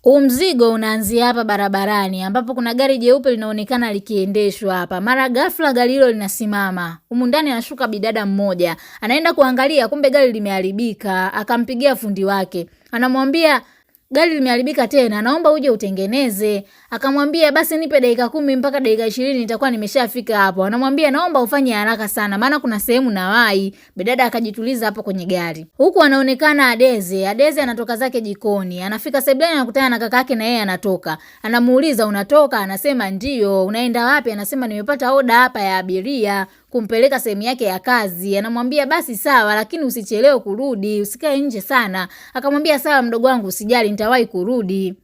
Mzigo unaanzia hapa barabarani ambapo kuna gari jeupe linaonekana likiendeshwa hapa. Mara ghafla gari hilo linasimama. Humu ndani anashuka bidada mmoja. Anaenda kuangalia kumbe gari limeharibika. Akampigia fundi wake. Anamwambia gari limeharibika tena, naomba uje utengeneze. Akamwambia basi nipe dakika 10 mpaka dakika 20 nitakuwa nimeshafika hapo. Anamwambia naomba ufanye haraka sana maana kuna sehemu nawahi. Bidada akajituliza hapo kwenye gari. Huku anaonekana Adeze. Adeze anatoka zake jikoni. Anafika sebuleni anakutana na kaka yake na yeye anatoka. Anamuuliza unatoka? Anasema ndio. Unaenda wapi? Anasema nimepata oda hapa ya abiria kumpeleka sehemu yake ya kazi. Anamwambia basi sawa lakini usichelewe kurudi, usikae nje sana. Akamwambia sawa mdogo wangu usijali nitawahi kurudi.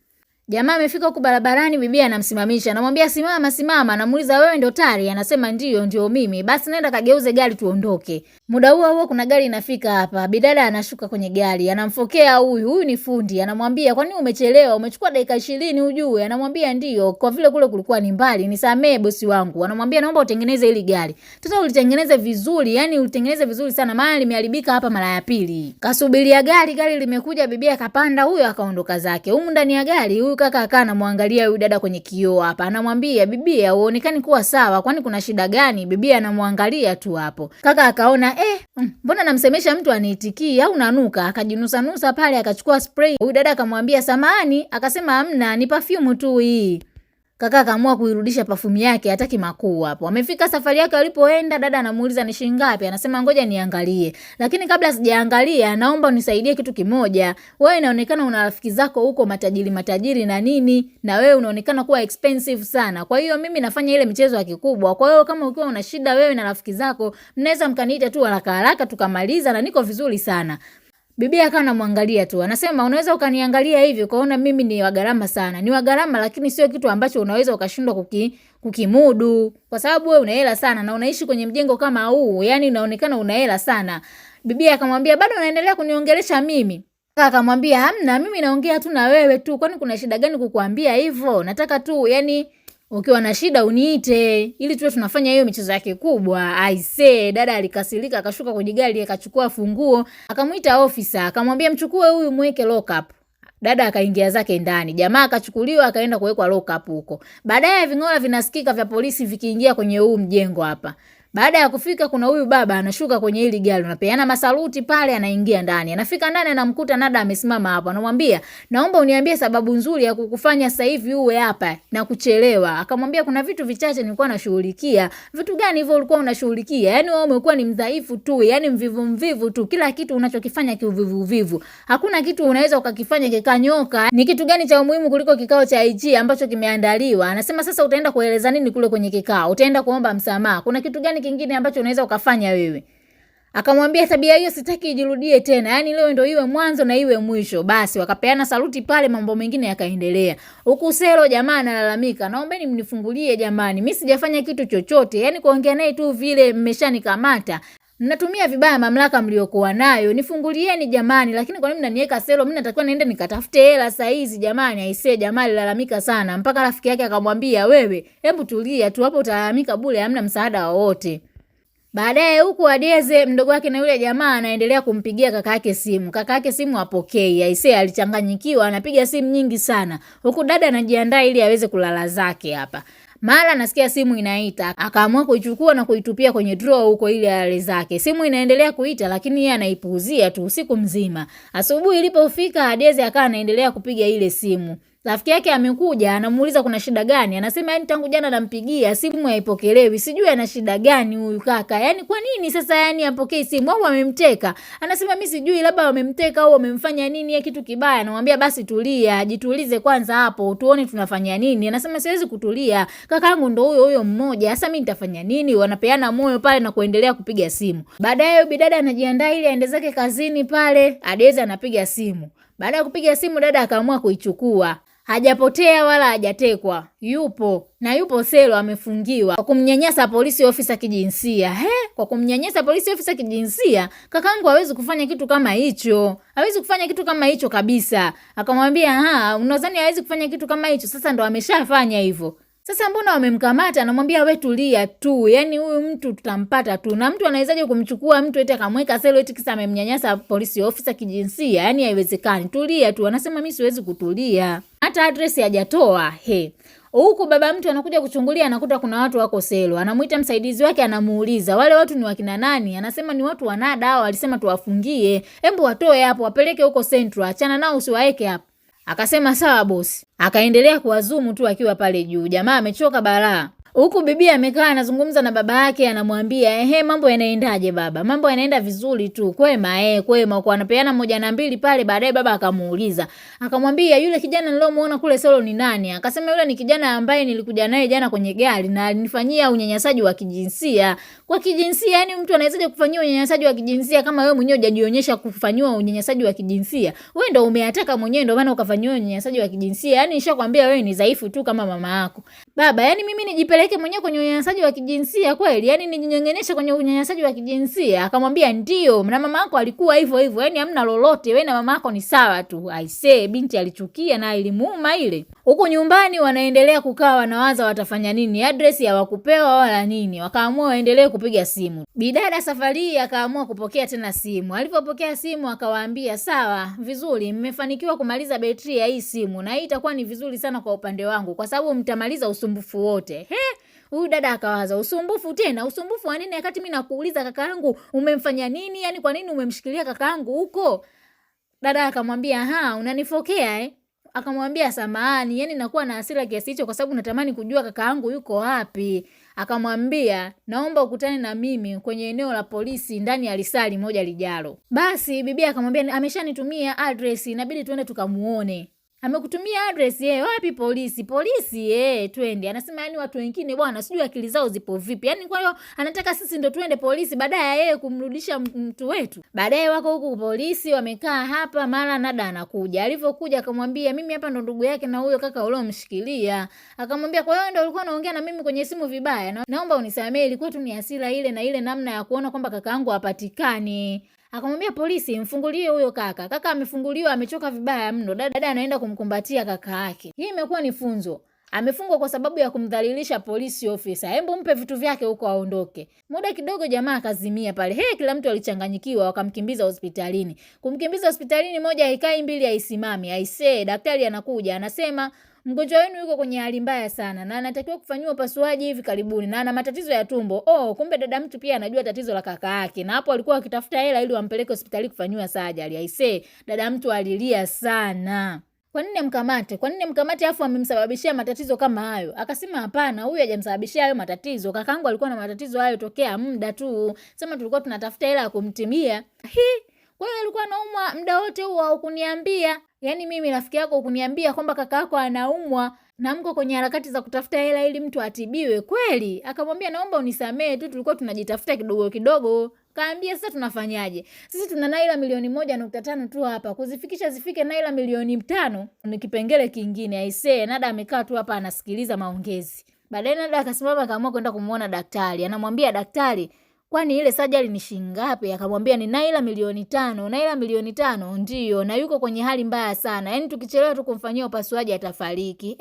Jamaa amefika huko barabarani, bibi anamsimamisha. Anamwambia simama. Anamuuliza wewe ndo Tari? Anasema ndio mimi. Basi nenda kageuze gari tuondoke. Muda huo kuna gari inafika hapa. Bidada anashuka kwenye gari. Anamfokea huyu ni fundi. Anamwambia kwa nini umechelewa? Umechukua dakika 20 ujue. Anamwambia ndio, kwa vile kule kulikuwa ni mbali. Nisamee bosi wangu. Anamwambia naomba utengeneze hili gari. Sasa ulitengeneze vizuri, yani ulitengeneze vizuri sana maana limeharibika hapa mara ya pili. Kasubiria gari limekuja, bibi akapanda, huyo akaondoka zake. Humu ndani ya gari huyu kaka akaa anamwangalia huyu dada kwenye kioo hapa. Anamwambia bibi huonekani kuwa sawa, kwani kuna shida gani? Bibi anamwangalia tu hapo. Kaka akaona mbona namsemesha mtu aniitikii au nanuka? Akajinusa pale akachukua spray. Huyu dada akamwambia samahani, akasema hamna, ni perfume tu hii. Kaka akaamua kuirudisha perfume yake, hataki makuu hapo. Amefika safari yake alipoenda, dada anamuuliza ni shilingi ngapi? Anasema ngoja niangalie. Lakini kabla sijaangalia, naomba unisaidie kitu kimoja. Wewe inaonekana una rafiki zako huko matajiri na nini, na wewe unaonekana kuwa expensive sana. Kwa hiyo mimi nafanya ile michezo ya kikubwa. Kwa hiyo kama ukiwa una shida wewe na rafiki zako, mnaweza mkaniita tu haraka tukamaliza na niko vizuri sana. Bibi akawa anamwangalia tu. Anasema unaweza ukaniangalia hivi ukaona mimi ni wa gharama sana. Ni wa gharama lakini sio kitu ambacho unaweza ukashindwa kukimudu. Kwa sababu wewe una hela sana na unaishi kwenye mjengo kama huu. Yaani unaonekana una hela sana. Bibi akamwambia bado unaendelea kuniongelesha mimi? Kaka akamwambia hamna, mimi naongea tu na wewe tu. Kwani kuna shida gani kukuambia hivyo? Nataka tu yani ukiwa na shida uniite ili tuwe tunafanya hiyo michezo yake kubwa. Aisee, dada alikasirika akashuka kwenye gari akachukua funguo, akamuita ofisa, akamwambia mchukue huyu mweke lock up. Dada akaingia zake ndani. Jamaa akachukuliwa akaenda kuwekwa lock up huko. Baadaye ving'ola vinasikika vya polisi vikiingia kwenye huu mjengo hapa. Baada ya kufika kuna huyu baba anashuka kwenye hili gari, anapeana masaluti pale, anaingia ndani. Anafika ndani anamkuta Nada amesimama hapo. Anamwambia, "Naomba uniambie sababu nzuri ya kukufanya sasa hivi uwe hapa na kuchelewa." Akamwambia, "Kuna vitu vichache nilikuwa nashughulikia." "Vitu gani hivyo ulikuwa unashughulikia?" "Yaani wewe umekuwa ni mdhaifu tu, yaani mvivu tu. Kila kitu unachokifanya kiuvivu. Hakuna kitu unaweza ukakifanya kikanyoka. Ni kitu gani cha umuhimu kuliko kikao cha IG ambacho kimeandaliwa?" Anasema, "Sasa utaenda kueleza nini kule kwenye kikao? Utaenda kuomba msamaha. Kuna kitu gani kingine ambacho unaweza ukafanya wewe?" Akamwambia tabia hiyo sitaki ijirudie tena. Yaani leo ndio iwe mwanzo na iwe mwisho. Basi wakapeana saluti pale, mambo mengine yakaendelea. Huku Selo jamaa analalamika, "Naombeni mnifungulie jamani. Mimi sijafanya kitu chochote. Yaani kuongea naye tu vile mmeshanikamata. Mnatumia vibaya mamlaka mliokuwa nayo. Nifungulieni jamani." Lakini kwa nini mnaniweka Selo? Mimi natakiwa niende nikatafute hela saa hizi jamani. Aisee, jamaa alilalamika sana. Mpaka rafiki yake akamwambia, "Wewe, hebu tulia tu hapo, utalalamika bure, hamna msaada wowote." Baadaye huku Adeze mdogo wake na yule jamaa anaendelea kumpigia kaka yake simu. Kaka yake simu hapokei. Aisee alichanganyikiwa, anapiga simu nyingi sana. Huku dada anajiandaa ili aweze kulala zake hapa. Mara nasikia simu inaita. Akaamua kuichukua na kuitupia kwenye drawer huko ili alale zake. Simu inaendelea kuita lakini yeye anaipuuzia tu usiku mzima. Asubuhi ilipofika Adeze akawa anaendelea kupiga ile simu. Rafiki yake amekuja, anamuuliza kuna shida gani? Anasema yani tangu jana nampigia simu haipokelewi. Sijui ana shida gani huyu kaka. Yaani kwa nini sasa yani apokee simu au wamemteka? Anasema mimi sijui, labda wamemteka au wamemfanya nini ya kitu kibaya. Anamwambia basi tulia, jitulize kwanza hapo, tuone tunafanya nini. Anasema siwezi kutulia. Kakaangu ndo huyo mmoja. Sasa mimi nitafanya nini? Wanapeana moyo pale na kuendelea kupiga simu. Baadaye bidada anajiandaa ili aende zake kazini pale. Adeze anapiga simu. Baada ya kupiga simu dada akaamua kuichukua. Hajapotea wala hajatekwa. Yupo Selo amefungiwa kwa kumnyanyasa polisi ofisa kijinsia. Kwa kumnyanyasa polisi ofisa kijinsia? Kakaangu hawezi kufanya kitu kama hicho. Hawezi kufanya kitu kama hicho kabisa. Akamwambia, unadhani hawezi kufanya kitu kama hicho? Sasa ndo ameshafanya hivyo. Sasa mbona wamemkamata? Anamwambia wewe tulia tu. Yaani huyu mtu tutampata tu. Na mtu anawezaje kumchukua mtu eti akamweka Selo eti kisa amemnyanyasa polisi ofisa kijinsia? Yaani haiwezekani. Tulia tu. Anasema mimi siwezi kutulia. hata address hajatoa. Huku baba mtu anakuja kuchungulia, anakuta kuna watu wako selo. Anamuita msaidizi wake, anamuuliza wale watu ni wakina nani? Anasema ni watu wa NADA, hao walisema tuwafungie. Hebu watoe hapo, wapeleke huko Central, achana nao usiwaeke hapo. Akasema sawa bosi. Akaendelea kuwazumu tu akiwa pale juu. Jamaa amechoka balaa. Huku bibi amekaa anazungumza na baba yake, anamwambia mambo yanaendaje baba? Mambo yanaenda vizuri tu. Kwema kwema. Huko anapeana 1 na 2 pale. Baadaye baba akamuuliza, akamwambia yule kijana nilomuona kule solo ni nani? Akasema yule ni kijana ambaye nilikuja naye jana kwenye gari na alinifanyia unyanyasaji wa kijinsia. Kwa kijinsia, yani mtu anawezaje kufanyia unyanyasaji wa kijinsia kama wewe mwenyewe hujajionyesha kufanywa unyanyasaji wa kijinsia? Wewe ndio umeataka mwenyewe, ndio maana ukafanywa unyanyasaji wa kijinsia. Yani nishakwambia wewe ni dhaifu tu kama mama yako. Baba, yani mimi nijipeleke mwenyewe kwenye unyanyasaji wa kijinsia kweli? Yani nijinyengeneshe kwenye unyanyasaji wa kijinsia? Akamwambia ndio, na mama yako alikuwa hivyo hivyo. Yani hamna lolote, wewe na mama yako ni sawa tu. Aisee, binti alichukia na ilimuuma ile. Huko nyumbani wanaendelea kukaa wanawaza watafanya nini. Address hawakupewa wala nini. Wakaamua waendelee kupiga simu. Bidada safari akaamua kupokea tena simu. Alipopokea simu akawaambia, sawa, vizuri, mmefanikiwa kumaliza betri ya hii simu na hii itakuwa ni vizuri sana kwa upande wangu kwa sababu mtamaliza usumbufu wote. Huyu dada akawaza, usumbufu tena? Usumbufu wa nini wakati mimi nakuuliza kaka yangu umemfanya nini? Yani kwa nini umemshikilia kaka yangu huko? Dada akamwambia, unanifokea Akamwambia samahani, yani nakuwa na hasira kiasi hicho kwa sababu natamani kujua kaka yangu yuko wapi. Akamwambia, naomba ukutane na mimi kwenye eneo la polisi ndani ya lisali moja lijalo. Basi bibi akamwambia, ameshanitumia address, inabidi tuende tukamuone. Amekutumia address wapi? Polisi. Polisi twende. Anasema yani watu wengine bwana sijui akili zao zipo vipi. Yani kwa hiyo anataka sisi ndo twende polisi baadaye yeye kumrudisha mtu wetu. Baadaye wako huku polisi wamekaa hapa, mara NADA anakuja. Alivyokuja akamwambia, mimi hapa ndo ndugu yake na huyo kaka uliomshikilia. Akamwambia, kwa hiyo ndo ulikuwa unaongea na mimi kwenye simu vibaya? Naomba unisamee, ilikuwa tu ni hasira ile na ile namna ya kuona kwamba kaka yangu hapatikani. Akamwambia polisi, mfungulie huyo kaka. Kaka amefunguliwa, amechoka vibaya mno. Dada anaenda kumkumbatia kaka yake. Hii imekuwa ni funzo. Amefungwa kwa sababu ya kumdhalilisha polisi officer. Hebu mpe vitu vyake huko aondoke. Muda kidogo jamaa akazimia pale. Kila mtu alichanganyikiwa, wakamkimbiza hospitalini. Kumkimbiza hospitalini, moja haikai, mbili haisimami. Aisee, daktari anakuja, anasema mgonjwa wenu yuko kwenye hali mbaya sana na anatakiwa kufanyiwa upasuaji hivi karibuni na ana matatizo ya tumbo. Kumbe dada mtu pia anajua tatizo la kaka yake. Na hapo alikuwa akitafuta hela ili wampeleke hospitali kufanyiwa surgery. Aisee, dada mtu alilia sana. Kwa nini mkamate? Kwa nini mkamate afu amemsababishia matatizo kama hayo? Akasema hapana, huyu hajamsababishia hayo matatizo. Kakangu alikuwa na matatizo hayo tokea muda tu. Sema tulikuwa tunatafuta hela ya kumtimia. Kwa hiyo alikuwa anaumwa muda wote huo au kuniambia? Yaani mimi rafiki yako ukuniambia kwamba kaka yako anaumwa na mko kwenye harakati za kutafuta hela ili mtu atibiwe kweli? Akamwambia, naomba unisamee tu, tulikuwa tunajitafuta kidogo kidogo. Kaambia, sasa tunafanyaje? Sisi tuna naira 1.5 tu hapa. Kuzifikisha zifike naira 5 ni kipengele kingine. Aisee, NADA amekaa tu hapa anasikiliza maongezi. Baadaye NADA akasimama akaamua kwenda kumuona daktari. Anamwambia daktari, kwani ile surgery ni shilingi ngapi? Akamwambia ni naira 5 Naira 5 ndio, na yuko kwenye hali mbaya sana. Yaani tukichelewa tu kumfanyia upasuaji atafariki.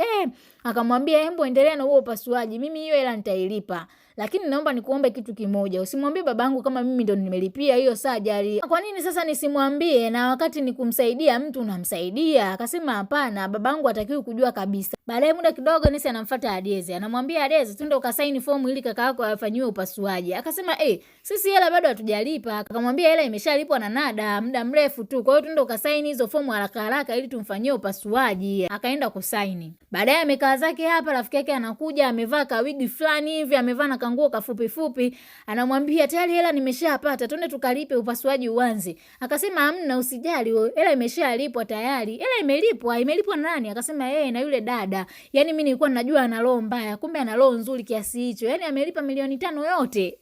Akamwambia, hebu endelea na huo upasuaji. Mimi hiyo hela nitailipa. Lakini naomba nikuombe kitu kimoja. Usimwambie babangu kama mimi ndo nimelipia hiyo surgery. Kwa nini sasa nisimwambie na wakati ni kumsaidia mtu unamsaidia? Akasema hapana, babangu hatakiwi kujua kabisa. Baadaye muda kidogo Nesi anamfuata Adeze. Anamwambia Adeze, twende ukasaini fomu ili kaka yako afanyiwe upasuaji. Akasema sisi hela bado hatujalipa. Akamwambia hela imeshalipwa na NADA muda mrefu tu. Kwa hiyo twende ukasaini hizo fomu haraka haraka ili tumfanyie upasuaji. Akaenda kusaini. Baadaye amekaa zake hapa, rafiki yake anakuja, amevaa kawigi fulani hivi, amevaa na kanguo kafupi fupi. Anamwambia tayari hela nimeshapata, twende tukalipe upasuaji uanze. Akasema hamna, usijali, hela imeshalipwa tayari. Hela imelipwa na nani? Akasema na yule dada. Yaani mimi nilikuwa ninajua ana roho mbaya, kumbe ana roho nzuri kiasi hicho. Yaani amelipa 5 yote.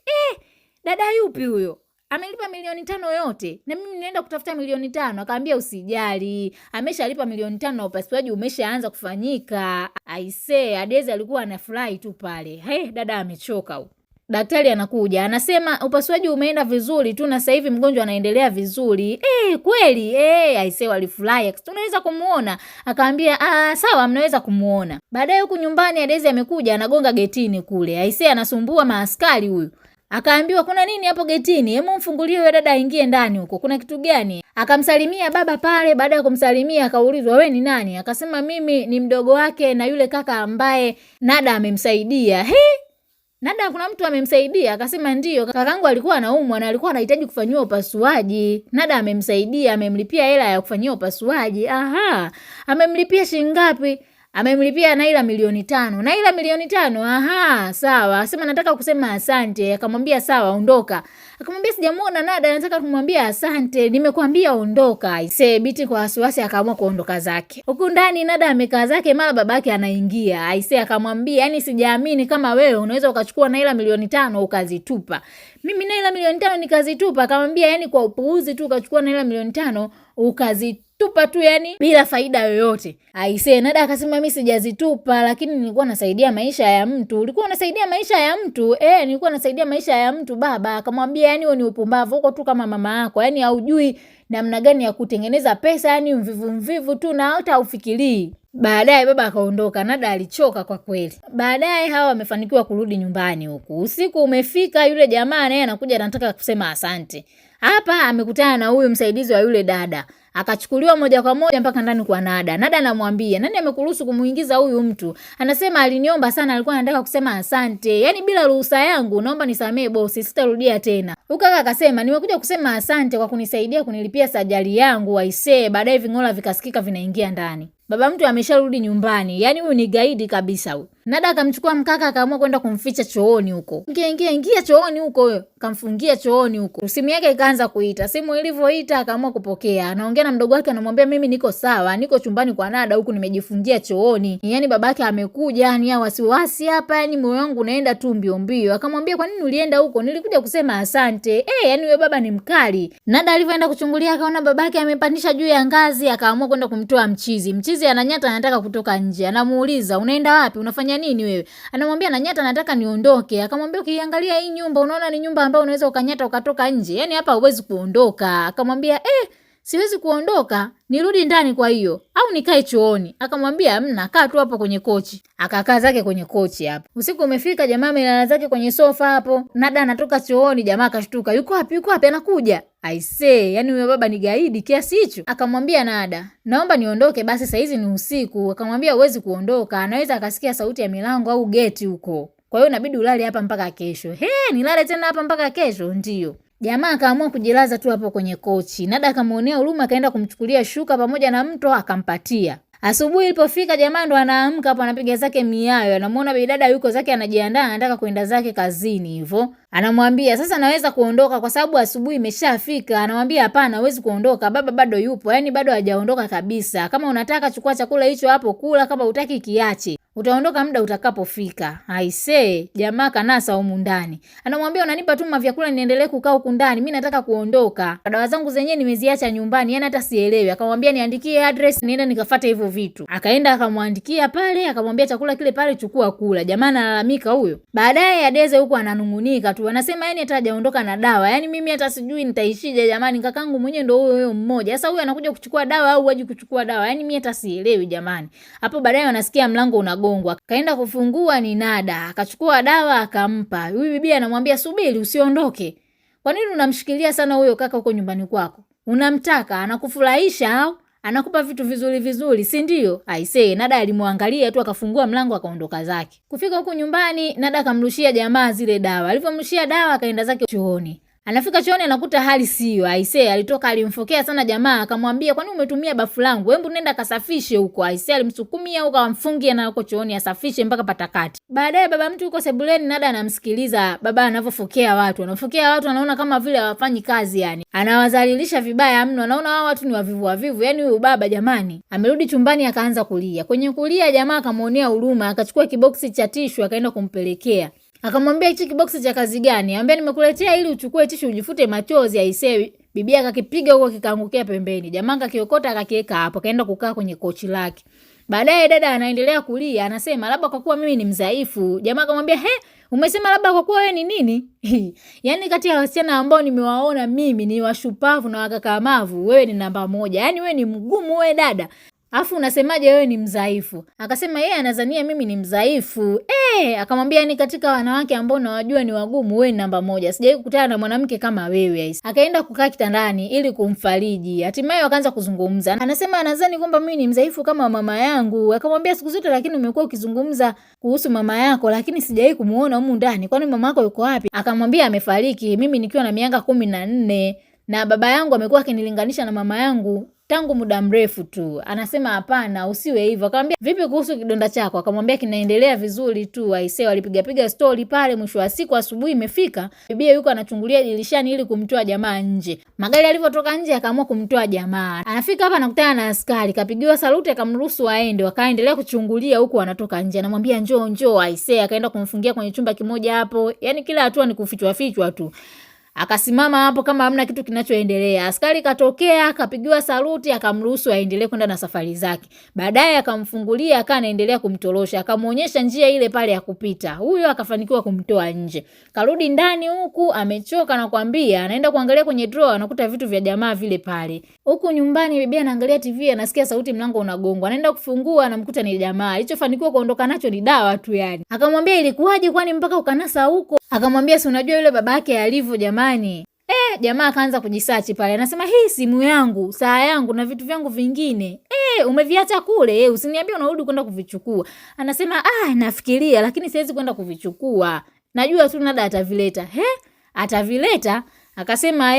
Dada yupi huyo? Amelipa 5 yote. Na mimi ninaenda kutafuta 5. Akaambia usijali, ameshalipa 5 na upasuaji umeshaanza kufanyika. Aisee, Adeze alikuwa anafurahi tu pale. Dada amechoka huko. Daktari anakuja, anasema upasuaji umeenda vizuri tu na sasa hivi mgonjwa anaendelea vizuri. Kweli? Aisee walifurahi. Tunaweza kumuona? Akaambia, sawa, mnaweza kumuona. Baadaye huku nyumbani Adeze amekuja, anagonga getini kule. Aisee anasumbua maaskari huyu. Akaambiwa kuna nini hapo getini? Hebu mfungulie yule dada aingie ndani huko. Kuna kitu gani? Akamsalimia baba pale, baada ya kumsalimia akaulizwa wewe ni nani? Akasema mimi ni mdogo wake na yule kaka ambaye Nada amemsaidia. Nada kuna mtu amemsaidia? Akasema ndio, kakangu alikuwa anaumwa na alikuwa anahitaji kufanyiwa upasuaji. Nada amemsaidia, amemlipia hela ya kufanyia upasuaji. Aha. Amemlipia shilingi ngapi? Amemlipia Naila 500,000. Naila 500,000? Aha, sawa. Sema nataka kusema asante. Akamwambia sawa, ondoka. Akamwambia sijamuona Nada, nataka kumwambia asante. Nimekuambia ondoka. Aisee, Biti kwa wasiwasi akaamua kuondoka zake. Huku ndani Nada amekaa zake, mara babake anaingia. Aisee akamwambia, yani sijaamini kama wewe unaweza ukachukua Naila 500,000 ukazitupa. Mimi Naila 500,000 nikazitupa? Akamwambia yani kwa upuuzi tu ukachukua Naila 500,000 ukazitupa tu yani bila faida yoyote. Aisee, Nada akasema mimi sijazitupa, lakini nilikuwa nasaidia maisha ya mtu. Ulikuwa unasaidia maisha ya mtu? Nilikuwa nasaidia maisha ya mtu baba. Akamwambia yani wewe ni upumbavu, uko tu kama mama yako. Yani haujui namna gani ya kutengeneza pesa, yani mvivu tu na hata haufikirii. Baadaye baba akaondoka. Nada alichoka kwa kweli. Baadaye hawa wamefanikiwa kurudi nyumbani huku. Usiku umefika, yule jamaa naye anakuja anataka kusema asante. Hapa amekutana na huyu msaidizi wa yule dada. Akachukuliwa moja kwa moja mpaka ndani kwa Nada. Nada anamwambia, nani amekuruhusu kumuingiza huyu mtu? Anasema aliniomba sana, alikuwa anataka kusema asante. Yani bila ruhusa yangu, naomba nisamee bosi, sitarudia tena. Ukaka akasema, nimekuja kusema asante kwa kunisaidia kunilipia sajali yangu. Aisee, baadaye vingola vikasikika vinaingia ndani. Baba mtu amesharudi nyumbani. Yani huyu ni gaidi kabisa huyu. Nada akamchukua mkaka akaamua kwenda kumficha chooni huko. Ingia chooni huko wewe. Akamfungia chooni huko. Simu yake ikaanza kuita. Simu ilivyoita akaamua kupokea. Anaongea na mdogo wake anamwambia mimi niko sawa. Niko chumbani kwa Nada huku nimejifungia chooni. Yani babake amekuja, yani wasiwasi hapa, yani moyo wangu unaenda tu mbio mbio. Akamwambia kwa nini ulienda huko? Nilikuja kusema asante. Yani wewe baba ni mkali. Nada alivyoenda kuchungulia akaona babake amepandisha juu ya ngazi, akaamua kwenda kumtoa mchizi. Mchizi ananyata anataka kutoka nje. Anamuuliza, "Unaenda wapi? Unafanya nini wewe?" Anamwambia Nanyata nataka niondoke. Akamwambia ukiangalia hii nyumba unaona ni nyumba ambayo unaweza ukanyata ukatoka nje. Yani hapa huwezi kuondoka. Akamwambia siwezi kuondoka. Nirudi ndani kwa hiyo au nikae chooni. Akamwambia hamna, kaa tu hapo kwenye kochi. Akakaa zake kwenye kochi hapo. Usiku umefika, jamaa amelala zake kwenye sofa hapo. Nada anatoka chooni, jamaa akashtuka. Yuko wapi? Anakuja. Aisee, yani huyo baba ni gaidi kiasi hicho. Akamwambia Nada, naomba niondoke basi, saa hizi ni usiku. Akamwambia huwezi kuondoka, anaweza akasikia sauti ya milango au geti huko. Kwa hiyo inabidi ulale hapa mpaka kesho. Nilale tena hapa mpaka kesho? Ndio. Jamaa akaamua kujilaza tu hapo kwenye kochi. Nada akamuonea huruma, akaenda kumchukulia shuka pamoja na mto akampatia. Asubuhi ilipofika, jamaa ndo anaamka hapo, anapiga zake miayo. Anamuona bidada yuko zake anajiandaa, anataka kwenda zake kazini hivyo. Anamwambia sasa naweza kuondoka kwa sababu asubuhi imeshafika. Anamwambia hapana, huwezi kuondoka, baba bado yupo. Yani bado hajaondoka kabisa. Kama unataka chukua chakula hicho hapo kula, kama hutaki kiache. Utaondoka muda utakapofika. Aisee, jamaa kanasa humu ndani. Anamwambia unanipa tu vyakula niendelee kukaa huku ndani, mimi nataka kuondoka. Dawa zangu zenyewe nimeziacha nyumbani, yani hata sielewi. Akamwambia niandikie address nienda nikafuate hivyo vitu. Akaenda akamwandikia pale, akamwambia chakula kile pale chukua kula. Jamaa analalamika huyo. Baadaye Adeze huko ananungunika tu. Anasema yani hata hajaondoka na dawa. Yani mimi hata sijui nitaishije jamani, kakangu mwenyewe ndio huyo mmoja. Sasa huyo anakuja kuchukua dawa au haji kuchukua dawa? Yani mimi hata sielewi jamani. Hapo baadaye wanasikia mlango unagongwa. Kaenda kufungua ni Nada. Akachukua dawa akampa. Huyu bibi anamwambia subiri usiondoke. Kwa nini unamshikilia sana huyo kaka huko nyumbani kwako? Unamtaka anakufurahisha au anakupa vitu vizuri, si ndio? Aisee, Nada alimwangalia tu akafungua mlango akaondoka zake. Kufika huko nyumbani, Nada akamrushia jamaa zile dawa. Alipomrushia dawa akaenda zake chooni. Anafika chooni anakuta hali sio. Aisee, alitoka alimfokea sana jamaa, akamwambia kwani umetumia bafu langu? Hebu nenda kasafishe huko. Aisee alimsukumia huko amfungie na huko chooni asafishe mpaka patakati. Baadaye baba mtu huko sebuleni, Nada anamsikiliza baba anavyofokea watu. Anafokea watu anaona kama vile hawafanyi kazi yani. Anawazalilisha vibaya mno. Anaona hao watu ni wavivu. Yani huyu baba jamani. Amerudi chumbani akaanza kulia. Kwenye kulia jamaa akamuonea huruma, akachukua kiboksi cha tishu akaenda kumpelekea. Akamwambia hichi kiboksi cha kazi gani? Anambia nimekuletea ili uchukue tishu ujifute machozi. Aisee, bibi akakipiga huko kikaangukia pembeni. Jamaa akakiokota akakiweka hapo, kaenda kukaa kwenye kochi lake. Baadaye dada anaendelea kulia, anasema labda kwa kuwa mimi ni mdhaifu. Jamaa akamwambia, umesema labda kwa kuwa wewe ni nini? Yaani kati ya wasichana ambao nimewaona mimi ni washupavu na wakakamavu, wewe ni namba 1. Yaani wewe ni mgumu wewe dada. Afu unasemaje wewe ni mdhaifu? Akasema yeye anazania mimi ni mdhaifu. Akamwambia ni katika wanawake ambao nawajua ni wagumu, wewe namba 1. Sijawahi kukutana na mwanamke kama wewe. Akaenda kukaa kitandani ili kumfariji. Hatimaye wakaanza kuzungumza. Anasema anazani kwamba mimi ni mdhaifu kama mama yangu. Akamwambia siku zote lakini umekuwa ukizungumza kuhusu mama yako, lakini sijawahi kumuona humu ndani. Kwani mama yako yuko wapi? Akamwambia amefariki mimi nikiwa na miaka 14 na baba yangu amekuwa akinilinganisha na mama yangu tangu muda mrefu tu. Anasema hapana, usiwe hivyo. Akamwambia vipi kuhusu kidonda chako? Akamwambia kinaendelea vizuri tu. Aisee, walipiga story pale. Mwisho wa siku asubuhi imefika, bibia yuko anachungulia dirishani ili kumtoa jamaa nje. Magari yalivyotoka nje akaamua kumtoa jamaa. Anafika hapa anakutana na askari, kapigiwa saluti akamruhusu aende. Wakaendelea kuchungulia huku anatoka nje. Anamwambia njoo. Aisee, akaenda kumfungia kwenye chumba kimoja hapo. Yaani kila hatua ni kufichwa tu. Akasimama hapo kama hamna kitu kinachoendelea. Askari katokea, akapigiwa saluti, akamruhusu aendelee kwenda na safari zake. Baadaye akamfungulia, akaendelea kumtorosha, akamuonyesha njia ile pale ya kupita. Huyo akafanikiwa kumtoa nje. Karudi ndani huku amechoka na kwambia anaenda kuangalia kwenye drawer, anakuta vitu vya jamaa vile pale. Huku nyumbani bibi anaangalia TV, anasikia sauti mlango unagongwa. Anaenda kufungua, anamkuta ni jamaa. Alichofanikiwa kuondoka nacho ni dawa tu yani. Akamwambia ilikuwaje kwani mpaka ukanasa huko? Akamwambia si unajua yule babake alivyo jamani. Jamaa akaanza kujisearch pale. Anasema hii simu yangu, saa yangu na vitu vyangu vingine. Umeviacha kule, usiniambie unarudi kwenda kuvichukua. Anasema nafikiria lakini siwezi kwenda kuvichukua. Najua tu Nada atavileta. Atavileta? Akasema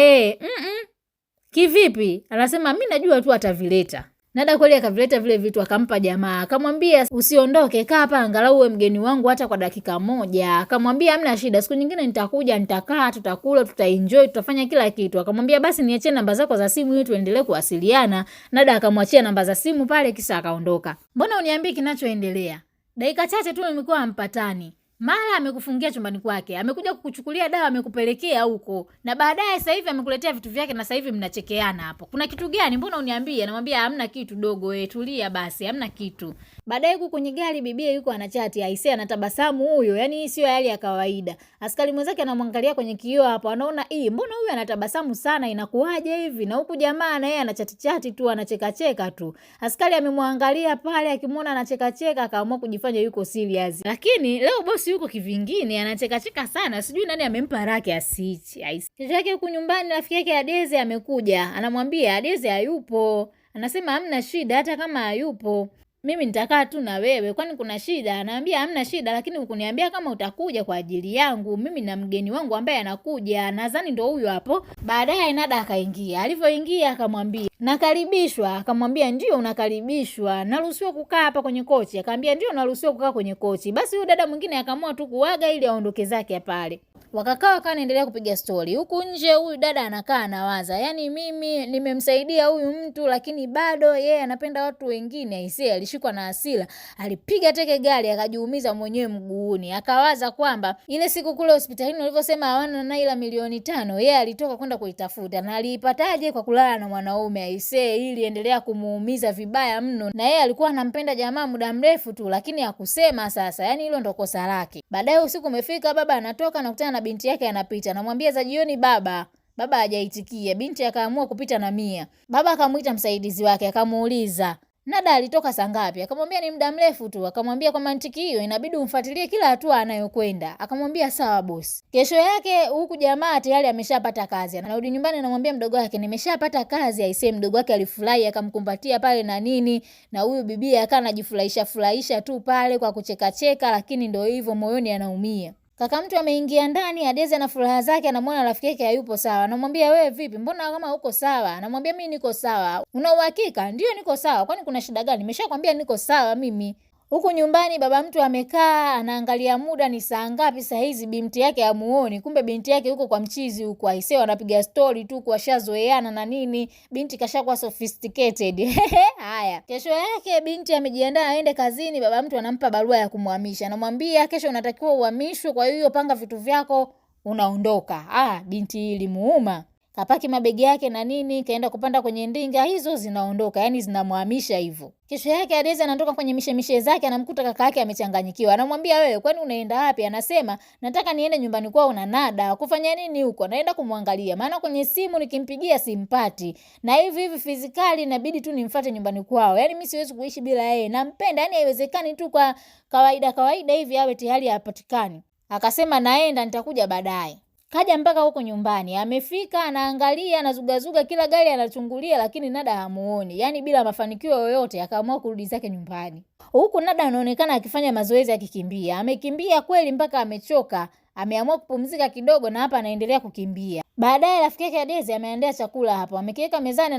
kivipi? Anasema mimi najua tu atavileta. Nada kweli akavileta vile vitu akampa jamaa. Akamwambia usiondoke, kaa hapa angalau uwe mgeni wangu hata kwa dakika 1. Akamwambia hamna shida, siku nyingine nitakuja, nitakaa, tutakula, tutaenjoy, tutafanya kila kitu. Akamwambia basi niachie namba zako za simu ili tuendelee kuwasiliana. Nada akamwachia namba za simu pale kisha akaondoka. Mbona uniambie kinachoendelea? Dakika chache tu nimekuwa hampatani. Mara amekufungia chumbani kwake, amekuja kukuchukulia dawa, amekupelekea huko. Na baadaye sasa hivi amekuletea vitu vyake na sasa hivi mnachekeana hapo. Kuna kitu gani? Mbona uniambie? Anamwambia hamna kitu dogo, wewe tulia basi, hamna kitu. Baadaye huko kwenye gari bibia yuko anachati, Aisee anatabasamu huyo, yani hii sio hali ya kawaida. Askari mwenzake anamwangalia kwenye kioo hapo, anaona mbona huyu anatabasamu sana, inakuaje hivi? Na huku jamaa na yeye anachati tu, anacheka tu. Askari amemwangalia pale, akimwona anacheka akaamua kujifanya yuko serious. Lakini leo bosi yuko kivingine, anacheka sana, sijui nani amempa rake asichi. Kesho yake huku nyumbani rafiki yake Adeze amekuja, anamwambia Adeze hayupo. Anasema hamna shida hata kama hayupo. Mimi nitakaa tu na wewe, kwani kuna shida? Anaambia hamna shida, lakini ukuniambia kama utakuja kwa ajili yangu. Mimi na mgeni wangu ambaye anakuja, nadhani ndio huyo hapo. Baadaye Nada akaingia. Alivyoingia akamwambia, "Nakaribishwa." Akamwambia, "Ndio unakaribishwa. Naruhusiwa kukaa hapa kwenye kochi." Akamwambia, "Ndio naruhusiwa kukaa kwenye kochi." Basi huyo dada mwingine akaamua tu kuaga ili aondoke zake pale. Wakakaa wanaendelea kupiga story. Huku nje huyu dada anakaa anawaza. Yaani mimi nimemsaidia huyu mtu lakini bado yeye anapenda watu wengine. Aisee alishikwa na hasira. Alipiga teke gari akajiumiza mwenyewe mguuni. Akawaza kwamba ile siku kule hospitalini walivyosema hawana Naira milioni 5, yeye alitoka kwenda kuitafuta. Na aliipataje? Kwa kulala na mwanaume. Aisee ili endelea kumuumiza vibaya mno. Na yeye alikuwa anampenda jamaa muda mrefu tu lakini hakusema sasa. Yaani hilo ndo kosa lake. Baadaye usiku umefika, baba anatoka na kutana na binti yake anapita. Anamwambia za jioni baba. Baba hajaitikia. Binti akaamua kupita na Mia. Baba akamuita msaidizi wake akamuuliza, "Nada alitoka saa ngapi?" Akamwambia ni muda mrefu tu. Akamwambia kwa mantiki hiyo inabidi umfuatilie kila hatua anayokwenda. Akamwambia sawa boss. Kesho yake huku jamaa tayari ameshapata kazi. Anarudi nyumbani anamwambia mdogo wake, "Nimeshapata kazi." Aisee mdogo wake alifurahi akamkumbatia pale na nini. Na huyu bibi akawa anajifurahisha tu pale kwa kucheka lakini ndio hivyo moyoni anaumia. Kaka mtu ameingia ndani, Adeze na furaha zake anamwona rafiki yake hayupo sawa. Anamwambia wewe vipi? Mbona kama uko sawa? Anamwambia mimi niko sawa. Una uhakika? Ndio niko sawa. Kwani kuna shida gani? Nimeshakwambia niko sawa mimi. Huku nyumbani baba mtu amekaa anaangalia muda ni saa ngapi saa hizi, binti yake hamuoni. Kumbe binti yake huko kwa mchizi huko. Aisee wanapiga story tu kwa shazoeana na nini. Binti kashakuwa sophisticated. Haya. Kesho yake binti amejiandaa aende kazini, baba mtu anampa barua ya kumhamisha. Anamwambia kesho unatakiwa uhamishwe, kwa hiyo panga vitu vyako unaondoka. Binti ilimuuma. Kapaki mabegi yake na nini, kaenda kupanda kwenye ndinga, hizo zinaondoka, yani zinamhamisha hivyo. Kesho yake Adezi anatoka kwenye mishemishe zake, anamkuta kaka yake amechanganyikiwa. Anamwambia, wewe kwani unaenda wapi? Anasema, nataka niende nyumbani kwao na Nada. Kufanya nini huko? Naenda kumwangalia. Maana kwenye simu nikimpigia simpati. Na hivi fizikali inabidi tu nimfuate nyumbani kwao. Yani mimi siwezi kuishi bila yeye. Nampenda, yani haiwezekani tu kwa kawaida hivi awe tayari hapatikani. Akasema naenda, nitakuja baadaye. Kaja mpaka huko nyumbani, amefika, anaangalia, anazugazuga kila gari anachungulia, lakini Nada hamuoni. Yani bila mafanikio yoyote akaamua kurudi zake nyumbani. Huku Nada anaonekana akifanya mazoezi akikimbia. Amekimbia kweli mpaka amechoka. Ameamua kupumzika kidogo na hapa anaendelea kukimbia. Baadaye rafiki yake Adezi ameandaa chakula hapo. Amekiweka mezani,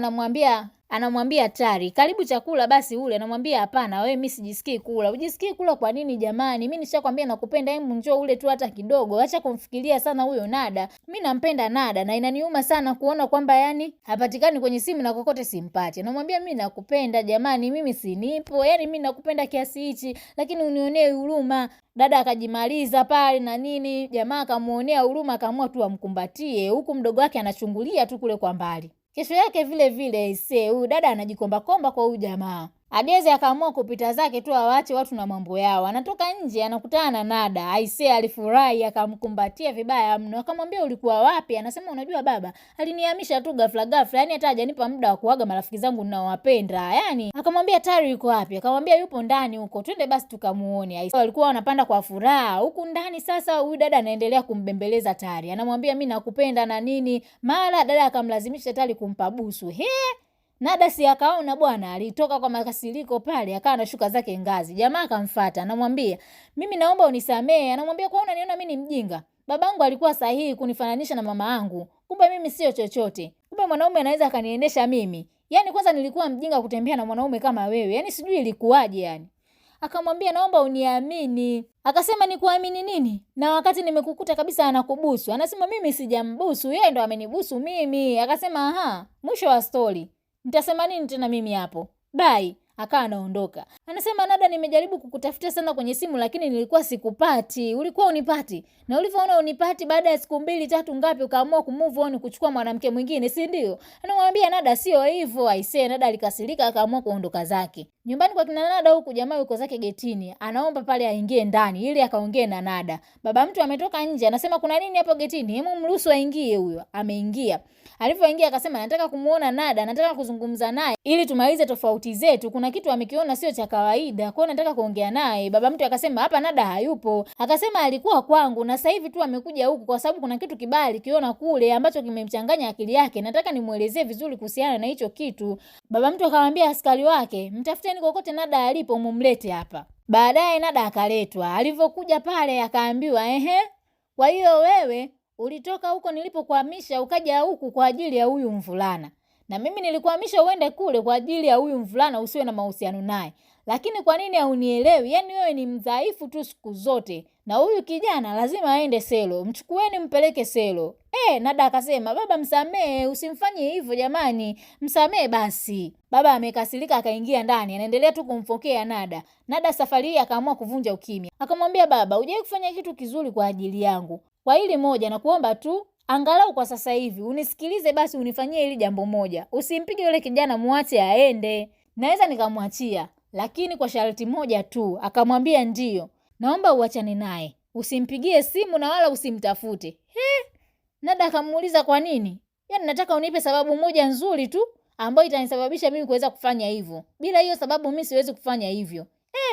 anamwambia Tari, karibu chakula basi ule. Anamwambia hapana, wewe mimi sijisikii kula. Ujisikii kula kwa nini jamani? Mimi nishakwambia nakupenda, hebu njoo ule tu hata kidogo. Acha kumfikiria sana huyo Nada. Mimi nampenda Nada na inaniuma sana kuona kwamba yani hapatikani kwenye simu na kokote simpati. Anamwambia mimi nakupenda jamani, mimi sinipo. Yani mimi nakupenda kiasi hichi, lakini unionee huruma. Dada akajimaliza pale na nini, jamaa akamuonea huruma, akaamua tu amkumbatie, huku mdogo wake anachungulia tu kule kwa mbali. Kesho yake vile huyu dada anajikomba komba kwa huyu jamaa. Adezi akaamua kupita zake tu awaache watu na mambo yao. Anatoka nje anakutana na Nada. Alifurahi akamkumbatia vibaya mno. Akamwambia ulikuwa wapi? Anasema unajua baba, alinihamisha tu ghafla, yani hata hajanipa muda wa kuaga marafiki zangu ninaowapenda. Yani akamwambia Tari yuko wapi? Akamwambia yupo ndani huko. Twende basi tukamuone. Walikuwa wanapanda kwa furaha. Huku ndani sasa huyu dada anaendelea kumbembeleza Tari. Anamwambia mimi nakupenda na nini. Mara dada akamlazimisha Tari kumpa busu. Nada si akaona bwana, alitoka kwa makasiriko pale, akawa anashuka zake ngazi. Jamaa akamfuata, anamwambia, "Mimi naomba unisamee." Anamwambia, "Kwa nini unaniona mimi ni mjinga? Babangu alikuwa sahihi kunifananisha na mama yangu. Kumbe mimi sio chochote. Kumbe mwanaume anaweza akaniendesha mimi. Yaani kwanza nilikuwa mjinga kutembea na mwanaume kama wewe. Yaani sijui ilikuwaje yani." Akamwambia, "Naomba uniamini." Akasema, "Nikuamini nini? Na wakati nimekukuta kabisa anakubusu." Anasema, "Mimi sijambusu, yeye ndo amenibusu mimi." Akasema, "Aha, mwisho wa story. Nitasema nini tena mimi hapo? Bye." Akawa anaondoka. Anasema, "Nada, nimejaribu kukutafuta sana kwenye simu lakini nilikuwa sikupati. Ulikuwa unipati. Na ulivyoona unipati baada ya siku 2 3 ngapi ukaamua kumove on kuchukua mwanamke mwingine, si ndio?" Anamwambia Nada, "Sio hivyo." Nada alikasirika akaamua kuondoka zake. Nyumbani kwa kina Nada huku jamaa yuko zake getini. Anaomba pale aingie ndani ili akaongee na Nada. Baba mtu ametoka nje, anasema, "Kuna nini hapo getini? Hebu mruhusu aingie huyo." Ameingia. Alipoingia akasema, "Nataka kumuona Nada, nataka kuzungumza naye ili tumalize tofauti zetu. Kuna kitu amekiona sio cha kawaida. Kwa hiyo nataka kuongea naye." Baba mtu akasema, "Hapa Nada hayupo." Akasema, "Alikuwa kwangu na sasa hivi tu amekuja huku kwa sababu kuna kitu kibali kiona kule ambacho kimemchanganya akili yake. Nataka nimuelezee vizuri kuhusiana na hicho kitu." Baba mtu akamwambia askari wake, "Mtafuteni kokote Nada alipo mumlete hapa." Baadaye Nada akaletwa. Alivyokuja pale akaambiwa, "Kwa hiyo wewe ulitoka huko nilipokuhamisha ukaja huku kwa ajili ya huyu mvulana. Na mimi nilikuhamisha uende kule kwa ajili ya huyu mvulana usiwe na mahusiano naye. Lakini kwa nini haunielewi? Yaani wewe ni mdhaifu tu siku zote. Na huyu kijana lazima aende selo. Mchukueni mpeleke selo." Nada akasema, "Baba msamee, usimfanye hivyo jamani. Msamee basi." Baba amekasirika akaingia ndani, anaendelea tu kumfokea Nada. Nada safari hii akaamua kuvunja ukimya. Akamwambia, "Baba, hujawahi kufanya kitu kizuri kwa ajili yangu. Kwa hili moja na kuomba tu, angalau kwa sasa hivi unisikilize basi, unifanyie hili jambo moja. Usimpige yule kijana, muache aende." Naweza nikamwachia, lakini kwa sharti moja tu. Akamwambia, "Ndio. Naomba uachane naye. Usimpigie simu na wala usimtafute." Nada akamuuliza, "Kwa nini?" "Yaani nataka unipe sababu moja nzuri tu ambayo itanisababisha mimi kuweza kufanya hivyo. Bila hiyo sababu mimi siwezi kufanya hivyo."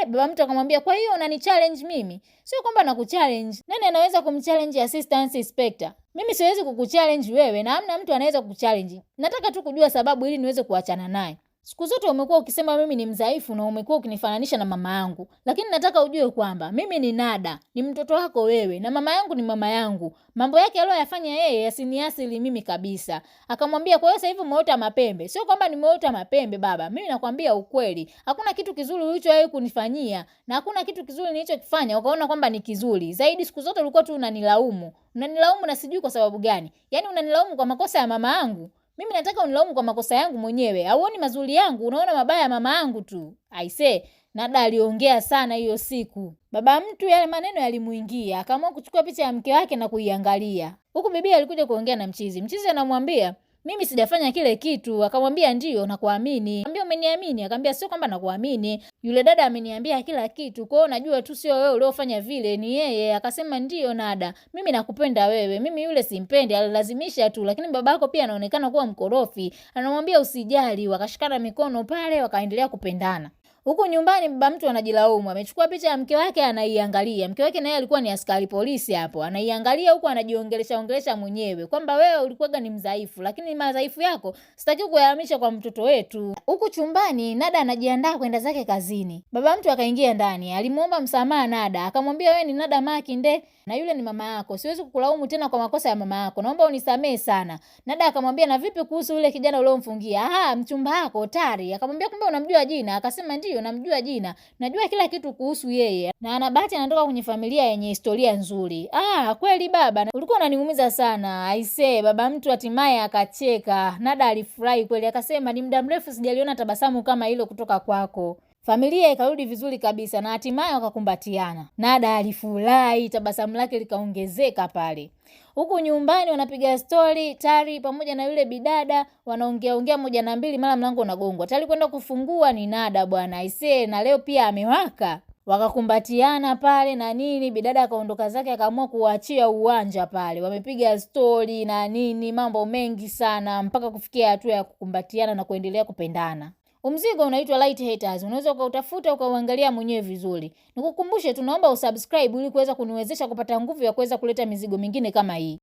Baba mtu akamwambia, "Kwa hiyo unani challenge mimi?" "Sio kwamba nakuchallenge. Nani anaweza kumchallenge assistant inspector? Mimi siwezi kukuchallenge wewe na hamna mtu anaweza kukuchallenge. Nataka tu kujua sababu ili niweze kuachana naye. Siku zote umekuwa ukisema mimi ni mdhaifu na umekuwa ukinifananisha na mama yangu. Lakini nataka ujue kwamba mimi ni Nada, ni mtoto wako wewe na mama yangu ni mama yangu. Mambo yake aliyoyafanya yeye yasiniasili mimi kabisa." Akamwambia, "Kwa hiyo sasa hivi umeota mapembe?" "Sio kwamba nimeota mapembe baba. Mimi nakwambia ukweli. Hakuna kitu kizuri ulichowahi kunifanyia na hakuna kitu kizuri nilichokifanya ukaona kwamba ni kizuri. Zaidi siku zote ulikuwa tu unanilaumu. Unanilaumu na sijui kwa sababu gani. Yaani unanilaumu kwa makosa ya mama yangu. Mimi nataka unilaumu kwa makosa yangu mwenyewe. Hauoni mazuri yangu, unaona mabaya ya mama yangu tu." Nada aliongea sana hiyo siku. Baba mtu yale maneno yalimuingia, akaamua kuchukua picha ya mke wake na kuiangalia. Huku bibi alikuja kuongea na Mchizi. Mchizi anamwambia, mimi sijafanya kile kitu. Akamwambia ndio nakuamini. Akamwambia umeniamini? Akamwambia sio kwamba nakuamini. Yule dada ameniambia kila kitu. Kwa hiyo najua tu sio wewe uliofanya vile, ni yeye. Akasema ndio Nada. Mimi nakupenda wewe. Mimi yule simpendi, alilazimisha tu, lakini babako pia anaonekana kuwa mkorofi. Anamwambia usijali. Wakashikana mikono pale wakaendelea kupendana. Huku nyumbani baba mtu anajilaumu, amechukua picha ya mke wake anaiangalia. Mke wake naye alikuwa ni askari polisi hapo. Anaiangalia huku ongelesha mwenyewe kwamba wewe ulikuwa ni mdhaifu, lakini madhaifu yako sitaki kuyahamisha kwa mtoto wetu. Huku chumbani Nada anajiandaa kwenda zake kazini. Baba mtu akaingia ndani, alimuomba msamaha Nada, akamwambia wewe ni Nada Makinde na yule ni mama yako. Siwezi kukulaumu tena kwa makosa ya mama yako. Naomba unisamee sana. Nada akamwambia na vipi kuhusu yule kijana uliomfungia? Mchumba wako Tari. Akamwambia kumbe unamjua jina? Akasema ndio namjua jina. Najua kila kitu kuhusu yeye. Na ana bahati anatoka kwenye familia yenye historia nzuri. Kweli baba, ulikuwa unaniumiza sana. Aisee, baba mtu hatimaye akacheka. Nada alifurahi kweli, akasema ni muda mrefu sijaliona tabasamu kama hilo kutoka kwako. Familia ikarudi vizuri kabisa na hatimaye wakakumbatiana. Nada alifurahi, tabasamu lake likaongezeka pale. Huku nyumbani wanapiga story, Tari pamoja na yule bidada wanaongea moja na mbili, mara mlango unagongwa. Tari kwenda kufungua ni Nada bwana. Aisee, na leo pia amewaka. Wakakumbatiana pale na nini, bidada akaondoka zake akaamua kuachia uwanja pale. Wamepiga story na nini, mambo mengi sana mpaka kufikia hatua ya kukumbatiana na kuendelea kupendana. Mzigo unaitwa Light Haters. Unaweza ukautafuta ukauangalia mwenyewe vizuri. Nikukumbushe tunaomba usubscribe ili kuweza kuniwezesha kupata nguvu ya kuweza kuleta mizigo mingine kama hii.